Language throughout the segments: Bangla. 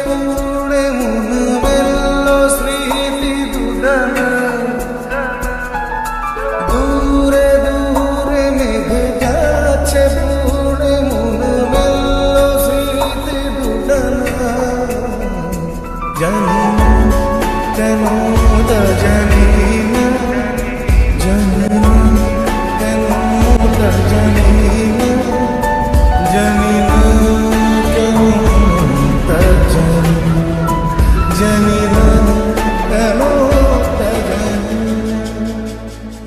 পুড়ে মন মেলল স্মৃতি দুদান দূরে দূরে মেঘ যাচ্ছে পুড়ে মন মেলল স্মৃতি দুদান জানি না কেন তা জানি না জানি না কেন তা জানি না জানি না কেন তা জানি না কেন তা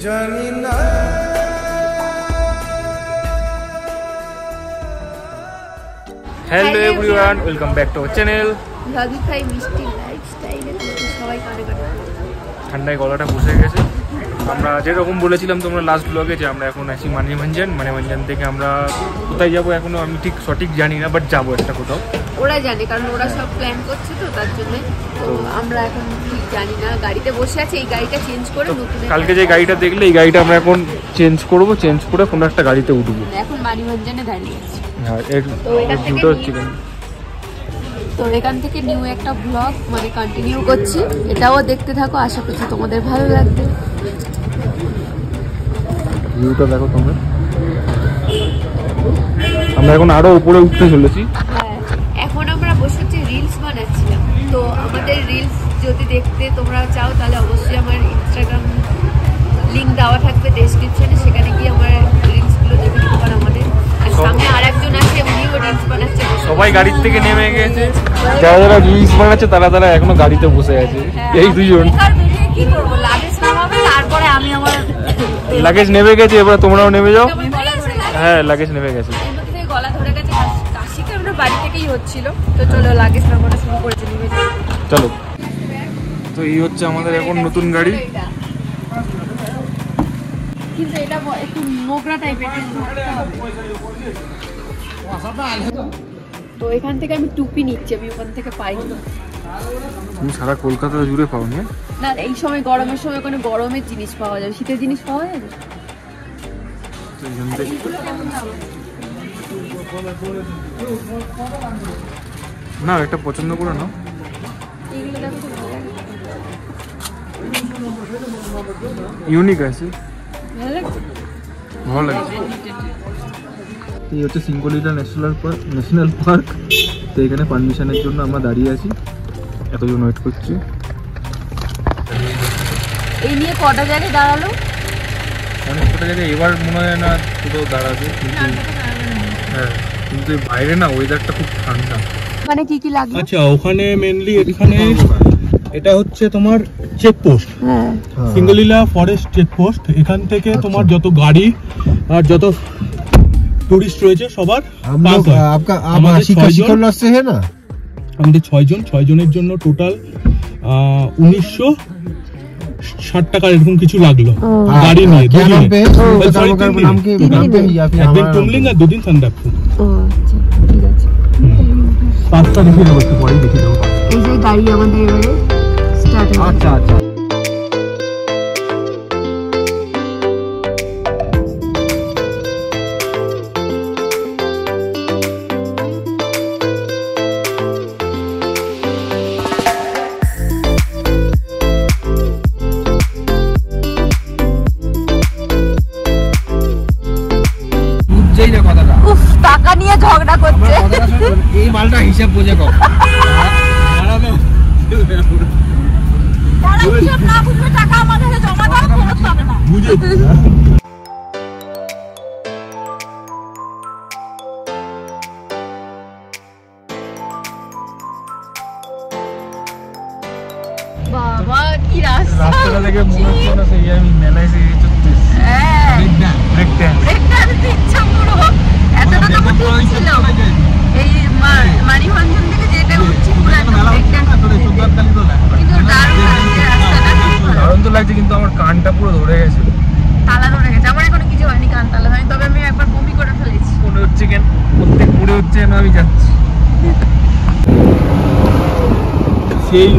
জানি না। Hello everyone, welcome back to our channel লাজিফাই মিষ্টি লাইফস্টাইলে। সবাই কানে কানে ঠান্ডায় গলাটা বসে গেছে। আমরা যেরকম বলেছিলাম তোমরা লাস্ট ব্লগে যে আমরা এখন আছি মানিভঞ্জন থেকে আমরা কোথায় যাবো এখনো আমি ঠিক সঠিক জানি না, বাট যাবো একটা কোথাও। ওরা জানে, কারণ ওরা সব প্ল্যান করছে তো তার জন্য। তো আমরা এখন ঠিক জানি না, গাড়িতে বসে আছে। এই গাড়িটা চেঞ্জ করে নতুন কালকে যে গাড়িটা দেখলে এই গাড়িটা আমরা এখন চেঞ্জ করবো, চেঞ্জ করে কোনো একটা গাড়িতে উঠবো। এখন মানিভঞ্জনে দাঁড়িয়ে আছি। হ্যাঁ, এর ভিউটা হচ্ছে তো এখান থেকে নিউ একটা ব্লগ মানে কন্টিনিউ করছি, এটাও দেখতে থাকো, আশা করছি তোমাদের ভালো লাগবে। ভিউটা দেখো তোমরা। আমরা এখন আরো উপরে উঠতে চলেছি। হ্যাঁ, এখন আমরা বসে হচ্ছে রিলস বানাচ্ছিলাম। তো আমাদের রিলস যদি দেখতে তোমরা চাও তাহলে অবশ্যই আমার ইনস্টাগ্রাম লিঙ্ক দেওয়া থাকবে ডেসক্রিপশনে, সেখানে গিয়ে আমার রিলসগুলো দেখে নিতে পারো আমাদের। আর সামনে আরেকজন আছে, উনিও রিলস বানাচ্ছে। সবাই গাড়ির থেকে নেমে গেছে, যারা যারা রিলস বানাচ্ছে তারা তারা এখনো গাড়িতে বসে আছে। এই দুজন কি করবো, লাগেজ নামাবে, তারপরে আমি আমার লাগেজ নেমে গেছে। এবার তোমরাও নেমে যাও। হ্যাঁ, লাগেজ নেমে গেছে। গলা ধরে গেছে, কাশিটা আমরা বাড়ি থেকেই হচ্ছিল। তো চলো লাগেজ নামানো শুরু করেছে, নেমে যাও। চলো। তো এই হচ্ছে আমাদের এখন নতুন গাড়ি, কিন্তু এটা একটু নোংরা টাইপের। তো এখান থেকে আমি টুপি নিচ্ছি, আমি ওখান থেকে পাই না। তুমি সারা কলকাতা জুড়ে পাও না? না, এই সময় গরমের সময় কোনো গরমের জিনিস পাওয়া যাবে, শীতের জিনিস পাওয়া যাবে না। একটা পছন্দ করে নাও। ইউনিক আছে, ভালো লাগছে। এই হচ্ছে সিঙ্গলিলা ন্যাশনাল পার্ক। তো এখানে পারমিশনের জন্য আমরা দাঁড়িয়ে আছি, এতজন ওয়েট করছি। এই নিয়ে কটা জায়গায় দাঁড়ালো, অনেক কটা জায়গায়। এবার মনে হয় না কোথাও দাঁড়াবে, কিন্তু হ্যাঁ, কিন্তু বাইরে না ওয়েদারটা খুব ঠান্ডা। মানে কি কি লাগবে? আচ্ছা, ওখানে মেনলি এখানে এটা হচ্ছে তোমার চেকপোস্ট, সিঙ্গলিলা ফরেস্ট চেকপোস্ট। এখান থেকে তোমার যত গাড়ি আর যত টুরিস্ট রয়েছে সবার আমাদের 6 জনের জন্য টোটাল 1960 টাকা এরকম কিছু লাগলো গাড়ি নিয়ে। একদিন টুমলিং আর 2 দিন সান্দাকফু। পাঁচটা দেখে দেবো, একটু পরেই দেখে দেবো। এই যে গাড়ি আমাদের এবারে স্টার্ট হবে। আচ্ছা আচ্ছা। টাকা নিয়ে ঝগড়া করছে। এই মালটা হিসাব বুঝে কম। টাকা আমাদের জমা দাও, ফেরত পাবে না। বাবা কি রাস্তাটা দেখে মনে হচ্ছে না সেই আমি মেলায় এসে চলতেছি। হ্যাঁ, ব্রেক ডান্স ইচ্ছা পুরো। এতটা তো এই মানিভঞ্জন থেকে যেটা উঠছি পুরো একদম দারুণ তো লাগছে, কিন্তু আমার কানটা পুরো ধরে গেছে, তালা ধরে গেছে। আমার এখনো কিছু হয়নি, কান তালা হয়নি, তবে আমি একবার বমি করে ফেলেছি। মনে হচ্ছে কেন প্রত্যেক মুড়ে হচ্ছে না আমি যাচ্ছি সেই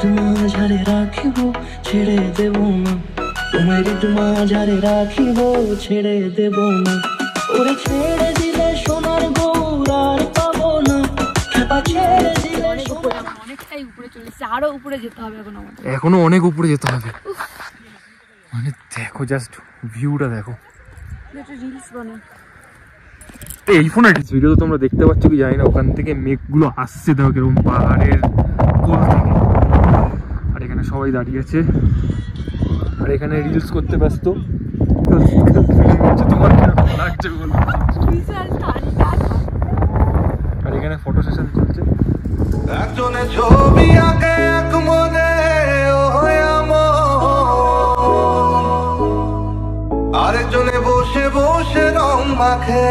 তোমায় মাঝারে রাখিব ছেড়ে দেব না, তোমায় মাঝারে রাখিব ছেড়ে দেব না, ওরে ছেড়ে দিলে সোনার গৌর আর পাবো না, খেপা ছেড়ে দিলে অনেকটাই উপরে চলেছে, আরো উপরে যেতে হবে এখন আমাদের, এখনো অনেক উপরে যেতে হবে। মানে দেখো জাস্ট ভিউটা দেখো। রিলস বানাই এই ফোনে ভিডিও তো তোমরা দেখতে পাচ্ছ কি জানি না, ওখান থেকে মেঘগুলো আসছে দেখো কিরকম পাহাড়ের কোল থেকে। আর এখানে সবাই দাঁড়িয়ে আছে, আর এখানে রিলস করতে ব্যস্ত। তোমার কিরকম লাগছে বলো? আর এখানে ফটো সেশন চলছে। একজনে ছবি আঁকে এক মনে আরেকজনে বসে বসে রং মাখে,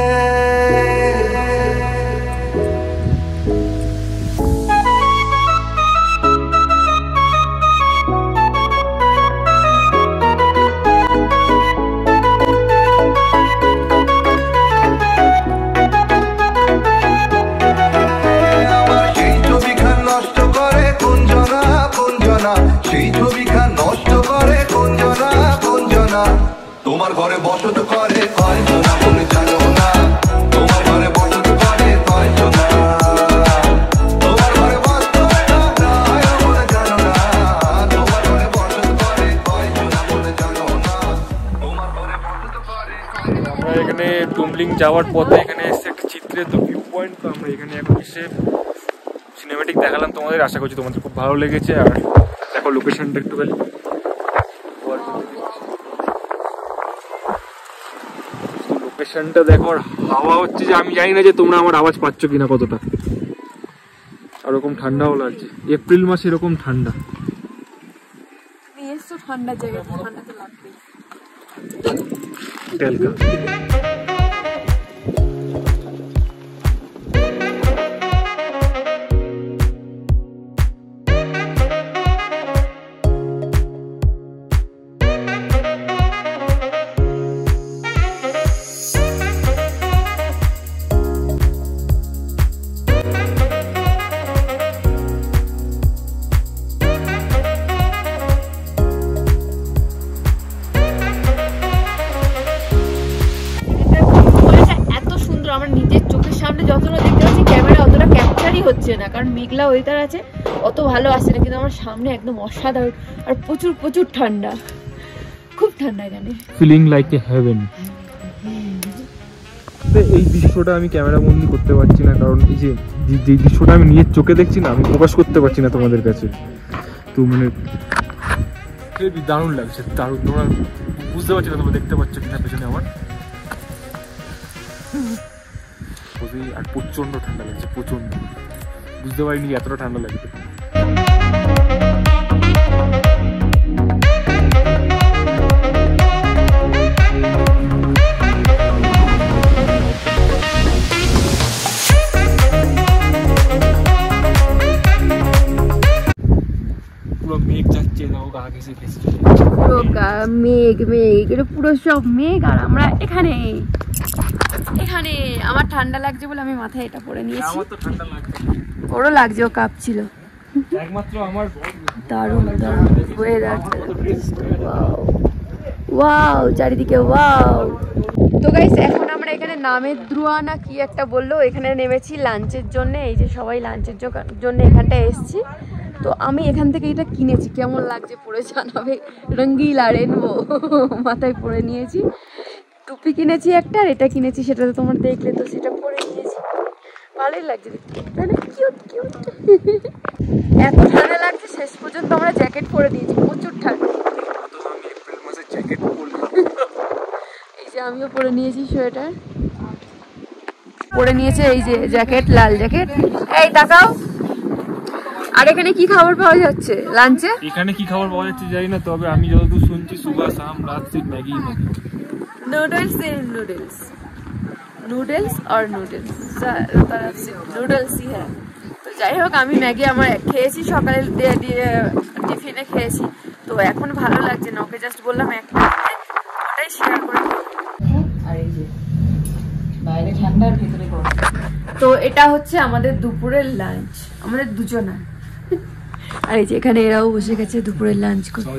তোমার ঘরে বসত করে কয়জনা বলে জানো না, তোমার ঘরে বসত করে কয়জনা, তোমার ঘরে বসত বলে জানো না, তোমার ঘরে বসত করে কয়জনা বলে জানো না, তোমার ঘরে বসত করে। আমরা এখানে টুমলিং যাওয়ার পথে এখানে এসে একটা চিত্রের তো ভিউ পয়েন্ট, তো আমরা এখানে এখন এসে সিনেমেটিক দেখালাম তোমাদের। আশা করছি তোমাদের খুব ভালো লেগেছে। আর দেখো লোকেশনটা একটুখানি, লোকেশনটা দেখো। আর হাওয়া হচ্ছে যে আমি জানি না যে তোমরা আমার আওয়াজ পাচ্ছ কিনা কতটা, আর ওরকম ঠান্ডাও লাগছে। এপ্রিল মাসে এরকম ঠান্ডা, ঠান্ডা জায়গা, ঠান্ডা তো লাগবেই। আমার নিজের চোখের সামনে যতটা দেখতে পাচ্ছি ক্যামেরা অতটা ক্যাপচারই হচ্ছে না, কারণ মেঘলা ওয়েদার আছে, অত ভালো আসছে না। কিন্তু আমার সামনে একদম অসাধারণ, আর প্রচুর প্রচুর ঠান্ডা, খুব ঠান্ডা এখানে, ফিলিং লাইক এ হেভেন। এই দৃশ্যটা আমি ক্যামেরা বন্দি করতে পারছি না, কারণ এই যে দৃশ্যটা আমি নিজের চোখে দেখছি না, আমি প্রকাশ করতে পারছি না তোমাদের কাছে। তো মানে খুবই দারুণ লাগছে, দারুণ। তোমরা বুঝতে পারছি না, তোমরা দেখতে পাচ্ছ কিনা পেছনে আমার। আর প্রচন্ড ঠান্ডা লাগছে, প্রচন্ড। বুঝতে পারিনি এতটা ঠান্ডা লাগবে। পুরো মেঘ যাচ্ছে, গা ঘেসে ঘেসে পুরো মেঘ মেঘ, এটা পুরো সব মেঘ। আর আমরা এখানে এখানে আমার ঠান্ডা লাগছে বলে আমি মাথায় এটা পরে নিয়েছি। আমার তো ঠান্ডা লাগছে, ওরও লাগছে, ও কাঁপছিল। একমাত্র আমার দারুণ দারুণ ওয়েদার, ওয়াও চারিদিকে ওয়াও। তো গাইস এখন আমরা এখানে নামের দ্রুয়া না কি একটা বললো, এখানে নেমেছি লাঞ্চের জন্য। এই যে সবাই লাঞ্চের জন্য এখানটায় এসছি। তো আমি এখান থেকে এটা কিনেছি, কেমন লাগছে পরে জানাবে। রঙ্গিলা রেনবো মাথায় পরে নিয়েছি। টুপি কিনেছি একটা, আর এটা কিনেছি, সেটা তো তোমরা দেখলে, তো সেটা পরে নিয়েছি। ভালোই লাগছে দেখতে, কিউট কিউট। এত ঠান্ডা লাগছে, শেষ পর্যন্ত আমরা জ্যাকেট পরে দিয়েছি, প্রচুর ঠান্ডা। এই যে আমিও পরে নিয়েছি সোয়েটার। পরে নিয়েছে এই যে জ্যাকেট, লাল জ্যাকেট। এই তাকাও। আর এখানে কি খাবার পাওয়া যাচ্ছে লাঞ্চে? এখানে কি খাবার পাওয়া যাচ্ছে জানি না, তবে আমি যতদূর শুনছি সুবহ শাম রাত সির্ফ ম্যাগি। নুডলস নুডলস নুডলস আর নুডলস নুডলসই হ্যাঁ। তো যাই হোক, আমি ম্যাগি আমার খেয়েছি সকালে, টিফিনে খেয়েছি, তো এখন ভালো লাগছে না। ওকে জাস্ট বললাম একটা, ওটাই শেয়ার করে। আর এই যে বাইরে ঠান্ডা আর ভেতরে গরম। তো এটা হচ্ছে আমাদের দুপুরের লাঞ্চ, আমাদের দুজনের। আর এই যে এখানে এরাও বসে গেছে দুপুরের লাঞ্চ করতে।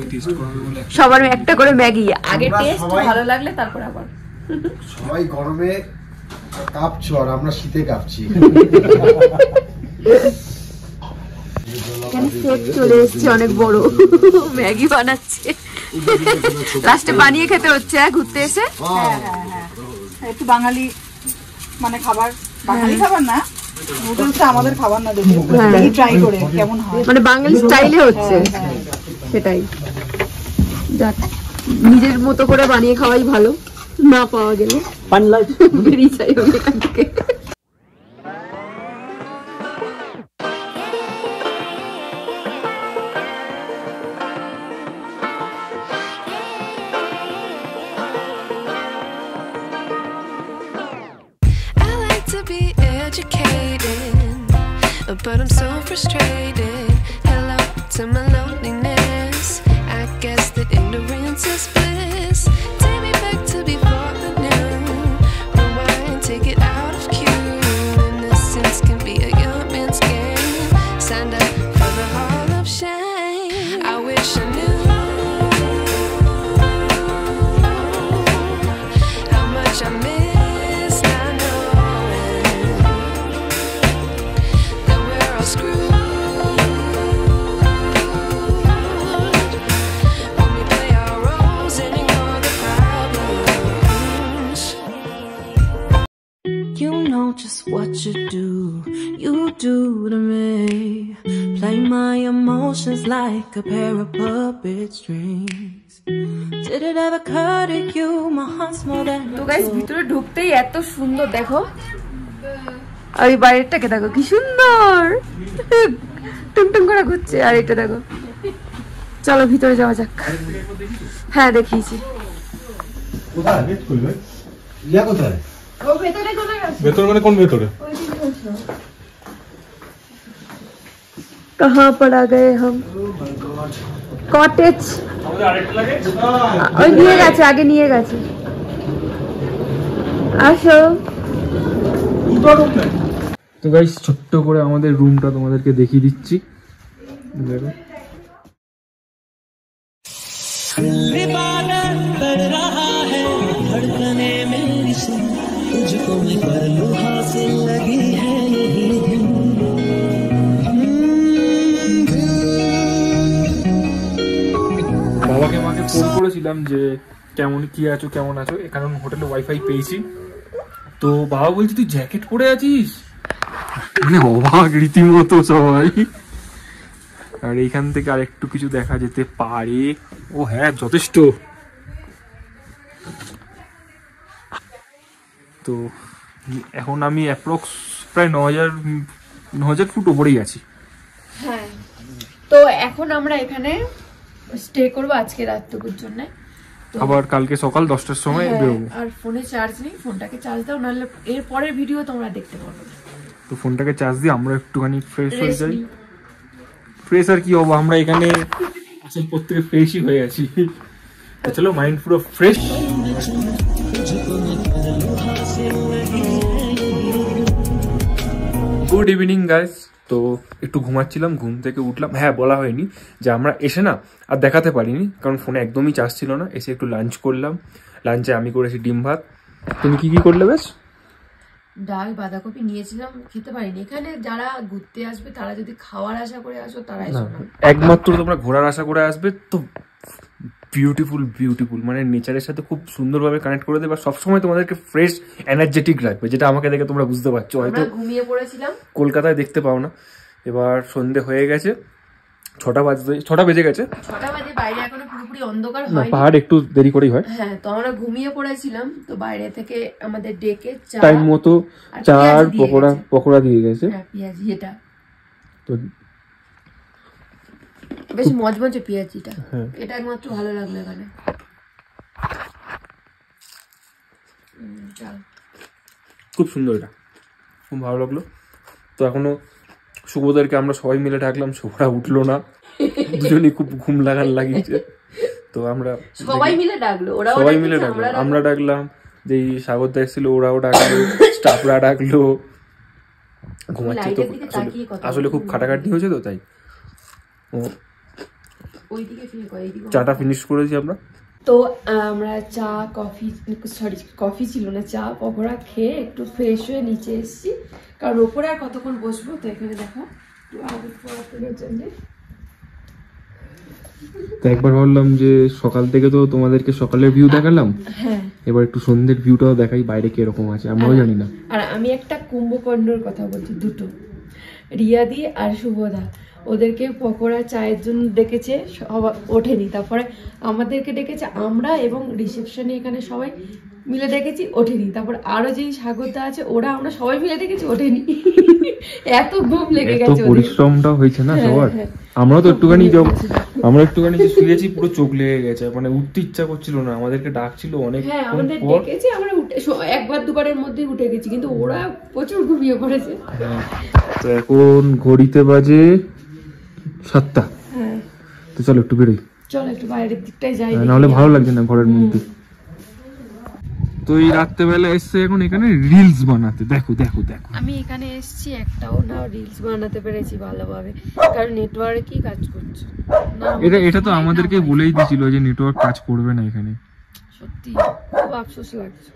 সবার একটা করে ম্যাগি, আগে টেস্ট ভালো লাগলে তারপর আবার। সবাই গরমে কাঁপছো আর আমরা শীতে কাঁপছি। এখানে সেট চলে এসছে অনেক বড়, ম্যাগি বানাচ্ছে। লাস্টে বানিয়ে খেতে হচ্ছে ঘুরতে এসে। একটু বাঙালি মানে খাবার, বাঙালি খাবার না, নুডলসটা আমাদের খাবার না, দেখি ট্রাই করে কেমন হয়, মানে বাঙালি স্টাইলে হচ্ছে সেটাই। যাক, নিজের মতো করে বানিয়ে খাওয়াই ভালো, না পাওয়া গেলে বেরিয়ে যাই এখান থেকে। But I'm so frustrated. Hello to my loneliness. I guess that ignorance is bliss. Take me back to before the new. Rewind, take it out of cue. Innocence can be a young man's game. Signed up for the hall of shame. I wish I knew how much I miss. I know just what you do to me. Play my emotions like a pair of puppet strings. Did it ever occur to you my heart's more than তো গাইস, ভিতরে ঢুকতেই এত সুন্দর, দেখো আর এই বাইরেটাকে দেখো কি সুন্দর, টুংটুং করে ঘুরছে। আর এটা দেখো, চলো ভিতরে যাওয়া যাক। হ্যাঁ দেখিয়েছি। কোথায় গেট খুলবে? ইয়া কোথায়? ও ভেতরে কোথায় আছে? ভেতরে মানে কোন ভেতরে? कहाँ पर आ गए हम? কটেজ। আমাদের আরেকটা লাগে? ওই নিয়ে গেছে, আগে নিয়ে গেছে। আসো। তো গাইস, ছোট্ট করে আমাদের রুমটা তোমাদেরকে দেখিয়ে দিচ্ছি, দেখো। বাবাকে মাকে ফোন করেছিলাম যে কেমন কি আছো, কেমন আছো, কারণ হোটেলে ওয়াইফাই পেয়েছি। তো বাবা বলছে তুই জ্যাকেট পরে আছিস, মানে অবাক রীতিমতো সবাই। আর এইখান থেকে আর একটু কিছু দেখা যেতে পারে। ও হ্যাঁ, যথেষ্ট। তো এখন আমি অ্যাপ্রক্স প্রায় 9,000 ফুট উপরেই আছি। হ্যাঁ, তো এখন আমরা এখানে স্টে করবো আজকে রাতটুকুর জন্য। আবার কালকে সকাল 10টার সময় বেরোবো। আর ফোনে চার্জ নেই, ফোনটাকে চার্জ দাও, নাহলে এর পরের ভিডিও তোমরা দেখতে পারবে। তো ফোনটাকে চার্জ দিয়ে আমরা একটুখানি ফ্রেশ হয়ে যাই। ফ্রেশ আর কি হবো, আমরা এখানে আসার পর থেকে ফ্রেশই হয়ে আছি। তো চলো, মাইন্ড পুরো ফ্রেশ। Good evening guys. তো একটু ঘুমাচ্ছিলাম, ঘুম থেকে উঠলাম। হ্যাঁ, বলা হয়নি যে আমরা এসে না আর দেখাতে পারিনি, কারণ ফোনে একদমই চার্জ ছিল না। এসে একটু লাঞ্চ করলাম। লাঞ্চে আমি করেছি ডিম ভাত। তুমি কি কি করলে? বেশ, ডাল বাঁধাকপি নিয়েছিলাম, খেতে পারিনি। এখানে যারা ঘুরতে আসবে তারা যদি খাওয়ার আশা করে আসো, তারা এসো না। একমাত্র তোমরা ঘোরার আশা করে আসবে তো বিউটিফুল মানে নেচারের সাথে খুব সুন্দরভাবে কানেক্ট করে দেবে। সবসময় তোমাদেরকে ফ্রেশ এনার্জেটিক রাখবে, যেটা আমাকে দেখে তোমরা বুঝতে পারছো। হয়তো ঘুমিয়ে পড়েছিলাম, কলকাতায় দেখতে পাও না। এবার সন্ধে হয়ে গেছে, 6টা বেজে গেছে। 6টা বাজে, বাইরে এখনো পুরোপুরি অন্ধকার না, হয়নি। পাহাড় একটু দেরি করেই হয়। হ্যাঁ, তো আমরা ঘুমিয়ে পড়েছিলাম, তো বাইরে থেকে আমাদের ডেকে চা টাইম মতো আর চা পেঁয়াজি আর দিয়ে গেছে। পকোড়া দিয়ে গেছে। হ্যাঁ, পেঁয়াজি, এটা তো বেশ মজমজে পেঁয়াজিটা, হ্যাঁ। এটা একমাত্র ভালো লাগলো এখানে। খুব সুন্দর, এটা খুব ভালো লাগলো। তো এখনো শুভদেরকে আমরা সবাই মিলে ডাকলাম, শুভরা উঠলো না, দুজনই খুব ঘুম লাগিয়েছে। তো আমরা সবাই মিলে ডাকলো, সবাই মিলে ডাকলাম, আমরা ডাকলাম, যে সাগরদা এসেছিল ওরাও ডাকলো, স্টাফরা ডাকলো। ঘুমাচ্ছে তো, আসলে খুব খাটাখাটনি হয়েছে তো তাই। চাটা ফিনিশ করেছি আমরা। তো আমরা চা কফি ছিল না, চা পকোড়া খেয়ে একটু ফ্রেশ হয়ে নিচে এসেছি, কারণ ওপরে আর কতক্ষণ বসবো। তো এখানে দেখো তো একবার ভাবলাম যে সকাল থেকে তো তোমাদেরকে সকালের ভিউ দেখালাম, হ্যাঁ, এবার একটু সন্ধ্যের ভিউটাও দেখাই, বাইরে কিরকম আছে আমরাও জানি না। আর আমি একটা কুম্ভকর্ণর কথা বলছি, দুটো, রিয়াদি আর শুভদা, ওদেরকে পকোড়া চায়ের জন্য ডেকেছে, ওঠেনি। তারপরে আমাদেরকে ডেকেছে, আমরা এবং রিসেপশনে এখানে সবাই মিলে ডেকেছি, ওঠেনি। তারপর আরো যেই স্বাগতটা আছে, ওরা আমরা সবাই মিলে ডেকেছি, ওঠেনি। এত ঘুম লেগে গেছে, পরিশ্রমটাও হয়েছে না সবার। আমরাও তো একটুখানি যে শুয়েছি, পুরো চোখ লেগে গেছে, মানে উঠতে ইচ্ছা করছিল না। আমাদেরকে ডাকছিল অনেক, হ্যাঁ, আমাদের ডেকেছে, আমরা একবার দুবারের মধ্যে উঠে গেছি, কিন্তু ওরা প্রচুর ঘুমিয়ে পড়েছে। তো এখন ঘড়িতে বাজে 7টা। হ্যাঁ, তো চলো একটু বেরোই, চলো একটু বাইরের দিকটাই যাই, নাহলে ভালো লাগছে না ঘরের মধ্যে। তো এই রাত্রেবেলা এসছে এখন এখানে রিলস বানাতে। দেখো দেখো দেখো, আমি এখানে এসেছি, একটাও না রিলস বানাতে পেরেছি ভালোভাবে, কারণ নেটওয়ার্কই কাজ করছে না। এটা তো আমাদেরকে বলেই দিয়েছিল যে নেটওয়ার্ক কাজ করবে না এখানে। সত্যি খুব আফসোস লাগছে।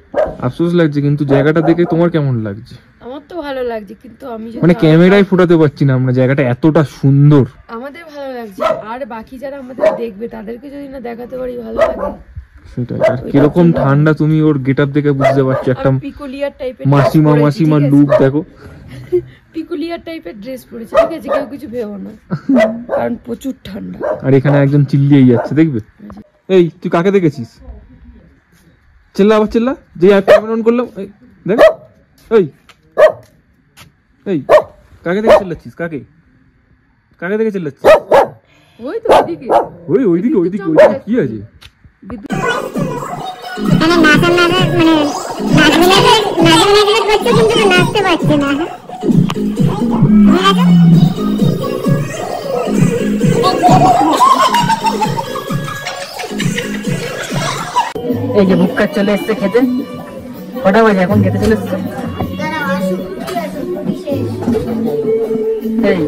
আফসোস লাগছে, কিন্তু জায়গাটা দেখে তোমার কেমন লাগছে? আমার তো ভালো লাগছে, কিন্তু আমি মানে ক্যামেরায় ফোটাতে পারছি না আমরা, জায়গাটা এতটা সুন্দর। আমাদের ভালো লাগছে, আর বাকি যারা আমাদের দেখবে তাদেরকে যদি না দেখাতে পারি ভালো লাগে। সেটাই। আর কিরকম ঠান্ডা, তুমি ওর গেটআপ দেখে বুঝতে পারছো, একটা পিকুলিয়ার টাইপের মাসিমা লুক দেখো। পিকুলিয়ার টাইপের ড্রেস পরেছে, ঠিক আছে, কেউ কিছু ভেবো না, কারণ প্রচুর ঠান্ডা। আর এখানে একজন চিল্লিয়েই যাচ্ছে, দেখবে। এই তুই কাকে দেখেছিস? চিল্লা, আবার চিল্লা, যে ক্যামেরা অন করলাম, দেখ। এই কাকে দেখে চিল্লাচ্ছিস? কাকে দেখে চিল্লাচ্ছিস? ওই তো ওইদিকে কি আছে? এই যে ভুক্কা চলে এসছে খেতে, কটা বাজে এখন খেতে চলে এসছে? এই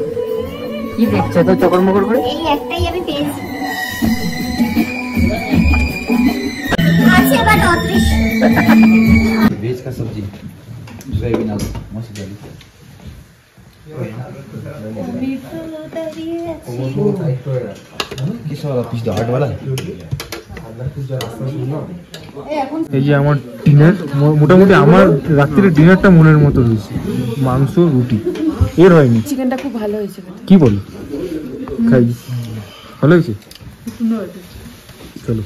কি দেখছো তো চকর মকর করে? এই একটাই আমি পেয়েছি, वेज का सब्जी सोयाबीन आलू मस्त डाली किस वाला पीस दो हार्ड वाला। এই যে আমার ডিনার, মোটামুটি আমার রাত্রির ডিনারটা মনের মতো হয়েছে। মাংস, রুটি, এর হয়নি। চিকেনটা খুব ভালো হয়েছে, কি বলো? খাই, ভালো হয়েছে। চলো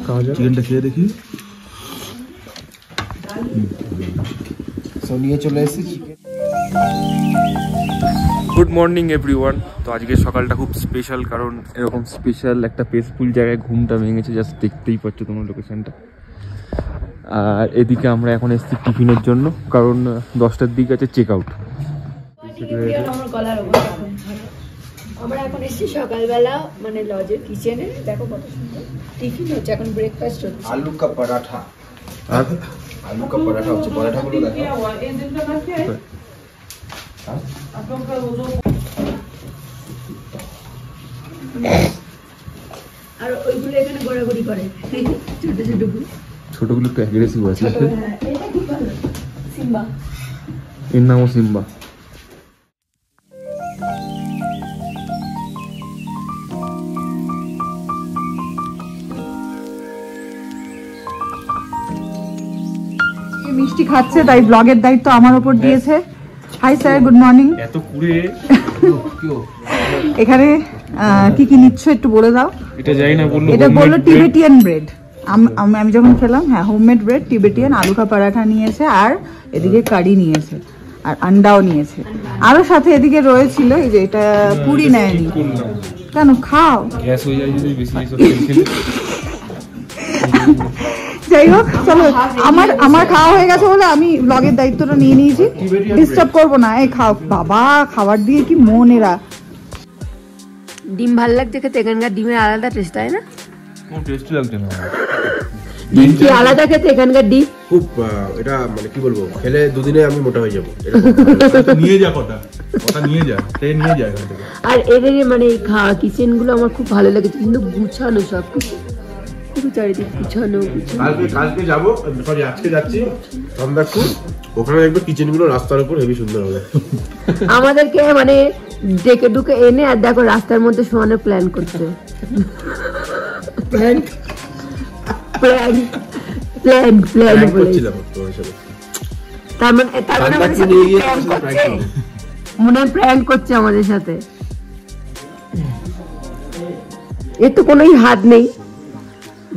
খাওয়া যাক। চিকেনটা খেয়ে দেখি। সো নিয়ে চলে এসেছি চিকেন। Good morning everyone. তো আজকে সকালটা খুব স্পেশাল, কারণ এরকম স্পেশাল একটা পিসফুল জায়গায় ঘুমটা ভেঙেছে, জাস্ট দেখতেই পাচ্ছ তোমার লোকেশনটা। আর এদিকে আমরা এখন এসেছি টিফিনের জন্য, কারণ 10টার দিকে আছে চেক আউট। আমরা এখন এসেছি সকালবেলা, মানে লজের কিচেনে। দেখো কত সুন্দর টিফিন হচ্ছে, এখন ব্রেকফাস্ট হচ্ছে। আলু কা পরাঠা, আলু কা পরাঠা হচ্ছে। পরাঠাগুলো দেখো। আর ওইগুলো এখানে গোড়াগড়ি করে, ছোটগুলো একটু অ্যাগ্রেসিভ আছে। এটা খুব ভালো, সিম্বা, এর নামও সিম্বা। মিষ্টি খাচ্ছে, তাই ব্লগের দায়িত্ব আমার উপর দিয়েছে। Hi sir, good morning. এত কুড়ে এখানে কি কি নিচ্ছ একটু বলে দাও। এটা যাই না বললো, এটা বললো টিবেটিয়ান ব্রেড। আমি যখন খেলাম, হ্যাঁ হোমমেড ব্রেড টিবেটিয়ান, আলু কা পরাঠা নিয়েছে, আর এদিকে কারি নিয়েছে, আর আন্ডাও নিয়েছে, আরো সাথে এদিকে রয়েছিল এই যে এটা পুরি নেয়নি। কেন খাও, গ্যাস হয়ে যায় যদি বেশি এসব খেলে। যাই হোক চলো, আমার খাওয়া হয়ে গেছে বলে আমি ব্লগের দায়িত্বটা নিয়ে নিয়েছি, ডিস্টার্ব করবো না। এই খাও বাবা, খাবার দিয়ে কি মন এরা। ডিম ভালো লাগছে খেতে, এখানকার ডিমের আলাদা টেস্ট, তাই না? কোনো টেস্টি লাগছে না। ডিম কি আলাদা খেতে এখানকার ডিম? খুব এটা মানে কি বলবো, খেলে দুদিনে আমি মোটা হয়ে যাবো। নিয়ে যা কটা নিয়ে যা, নিয়ে যা এখান থেকে। আর এদের মানে কিচেন গুলো আমার খুব ভালো লেগেছে, কিন্তু গুছানো সব কিছু, চারিদিক গুছানো। কালকে যাবো, সরি আজকে যাচ্ছি সন্ধ্যাক্ষণ, ওখানে দেখবে কিচেন গুলো রাস্তার উপর হেবি সুন্দর হবে। আমাদেরকে মানে ডেকে ডুকে এনে আর দেখো রাস্তার মধ্যে শোয়ানো প্ল্যান করছে। তার মানে মনে হয় প্র্যাঙ্ক করছে আমাদের সাথে। এর তো কোনোই হাত নেই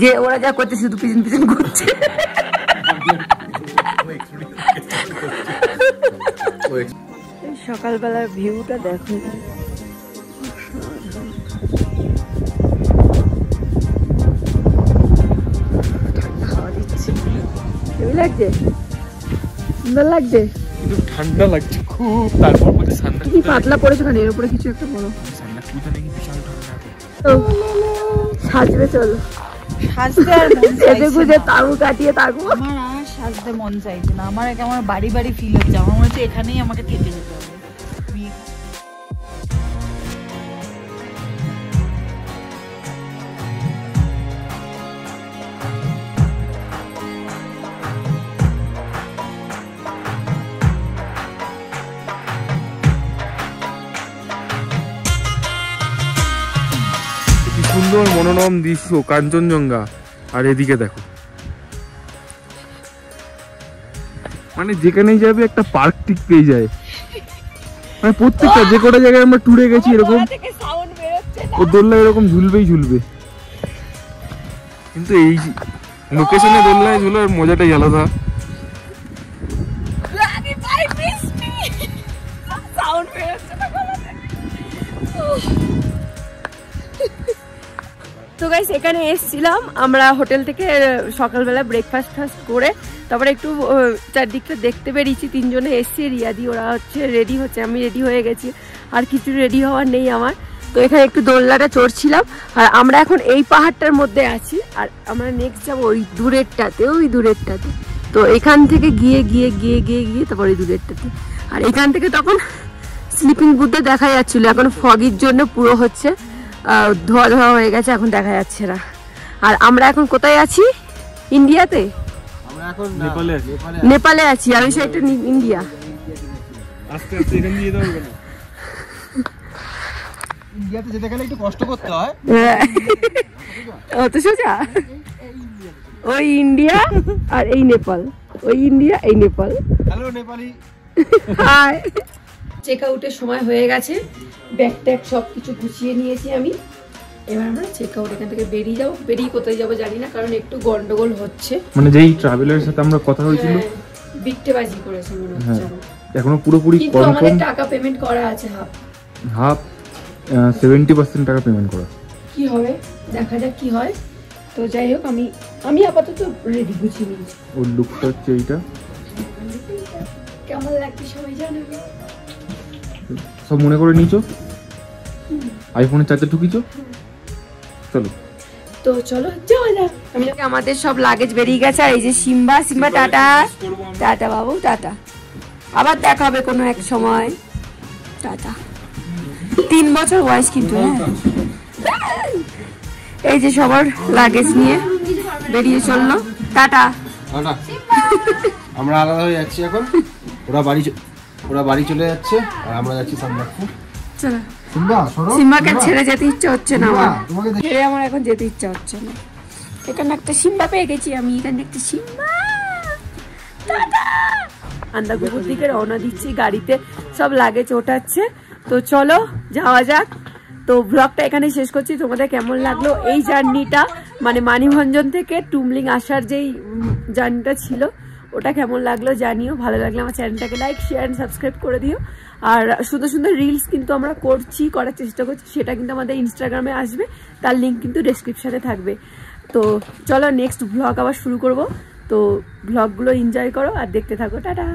যে ওরা যা করছে শুধু পিছন পিছন করছে। সকালবেলার ভিউটা দেখো, খাওয়া দিচ্ছে, কেমন লাগছে? সুন্দর লাগছে, কিন্তু ঠান্ডা লাগছে খুব। তারপর বলছে ঠান্ডা কি পাতলা পড়েছে, এর উপরে কিছু একটা বলো। ঠান্ডা কুইটা নাকি বিশাল ঠান্ডা। সাজবে চলো, সাজতে আর মন চাইছে গুজে তাবু কাটিয়ে থাকবো। আমার আর সাজতে মন চাইছে না, আমার কেমন বাড়ি বাড়ি ফিল হচ্ছে, আমার মনে হচ্ছে এখানেই আমাকে থেকে যেতে হবে। সুন্দর মনোরম দৃশ্য, কাঞ্চনজঙ্ঘা, আর এদিকে দেখো মানে যেখানেই যাবে একটা পার্ক টিক পেয়ে যায়। মানে প্রত্যেকটা যে কটা জায়গায় আমরা ট্যুরে গেছি এরকম ও দোলনা এরকম ঝুলবেই ঝুলবে, কিন্তু এই লোকেশনে দোলনায় ঝুলার মজাটাই আলাদা। তো গাইস এখানে এসেছিলাম আমরা হোটেল থেকে সকালবেলা ব্রেকফাস্ট করে, তারপরে একটু চারদিকটা দেখতে বেরিয়েছি। তিনজনে এসছি, রিয়াদি ওরা হচ্ছে রেডি হচ্ছে, আমি রেডি হয়ে গেছি, আর কিছু রেডি হওয়ার নেই আমার। তো এখানে একটু দোলনাটা চড়ছিলাম, আর আমরা এখন এই পাহাড়টার মধ্যে আছি, আর আমরা নেক্সট যাবো ওই দূরেরটাতে। তো এখান থেকে গিয়ে গিয়ে গিয়ে গিয়ে গিয়ে তারপর ওই দূরেরটাতে, আর এখান থেকে তখন স্লিপিং বুথে দেখা যাচ্ছিল, এখন ফগির জন্য পুরো হচ্ছে ধোয়া ধোয়া হয়ে গেছে, এখন দেখা যাচ্ছে না। আর আমরা এখন কোথায় আছি? ইন্ডিয়াতে, আমরা এখন নেপালে আছি, আর ওই সাইডটা ইন্ডিয়া। আস্তে আস্তে এখান দিয়ে যেতে হবে না, ইন্ডিয়াতে যেতে গেলে একটু কষ্ট করতে হয়। অত সোজা? ওই ইন্ডিয়া আর এই নেপাল, ওই ইন্ডিয়া এই নেপাল। হ্যালো নেপালি। হাই। চেক আউটের সময় হয়ে গেছে, ব্যাগ ট্যাগ সব কিছু গুছিয়ে নিয়েছি আমি। এবার আমরা চেক আউট এখান থেকে বেরিয়ে যাবো। বেরিয়ে কোথায় যাবো জানি না, কারণ একটু গন্ডগোল হচ্ছে। মানে যেই ট্রাভেলারের সাথে আমরা কথা হয়েছিল বিট্টেবাজি করেছে মনে হচ্ছে, এখনো পুরোপুরি কিন্তু আমাদের টাকা পেমেন্ট করা আছে, হাফ 70% টাকা পেমেন্ট করা। কি হবে দেখা যাক কি হয়। তো যাই হোক আমি আপাতত রেডি গুছিয়ে নিয়েছি। ওর লুকটা হচ্ছে এইটা, কেমন লাগছে সবাই জানাবে। সব মনে করে নিয়েছো, আইফোনের চার্জার ঢুকিয়েছো, চলো। তো চলো যাওয়া যাক। আমাদের সব লাগেজ বেরিয়ে গেছে, আর এই যে সিম্বা টাটা টাটা বাবু, টাটা, আবার দেখা হবে কোনো এক সময়, টাটা। 3 বছর বয়স কিন্তু। এই যে সবার লাগেজ নিয়ে বেরিয়ে চললো, টাটা। আমরা আলাদা হয়ে যাচ্ছি এখন, ওরা বাড়ি চলে যাচ্ছে, আর আমরা যাচ্ছি সামনাক্ষণ। চলো সিম্বাকে ছেড়ে যেতে ইচ্ছা হচ্ছে না আমার, ছেড়ে আমার এখন যেতে ইচ্ছা হচ্ছে না। এখানে একটা সিম্বা পেয়ে গেছি আমি, এখানে একটা সিম্বা। আন্দাগুপুর দিকে রওনা দিচ্ছি, গাড়িতে সব লাগেজ ওঠাচ্ছে। তো চলো যাওয়া যাক। তো ব্লগটা এখানে শেষ করছি। তোমাদের কেমন লাগলো এই জার্নিটা, মানে মানিভঞ্জন থেকে টুমলিং আসার যেই জার্নিটা ছিল ওটা কেমন লাগলো জানিও। ভালো লাগলে আমার চ্যানেলটাকে লাইক শেয়ার এন্ড সাবস্ক্রাইব করে দিও। আর সুন্দর সুন্দর রিলস কিন্তু আমরা করার চেষ্টা করছি, সেটা কিন্তু আমাদের ইনস্টাগ্রামে আসবে, তার লিঙ্ক কিন্তু ডেসক্রিপশানে থাকবে। তো চলো নেক্সট ব্লগ আবার শুরু করব। তো ব্লগগুলো এনজয় করো আর দেখতে থাকো। টাটা।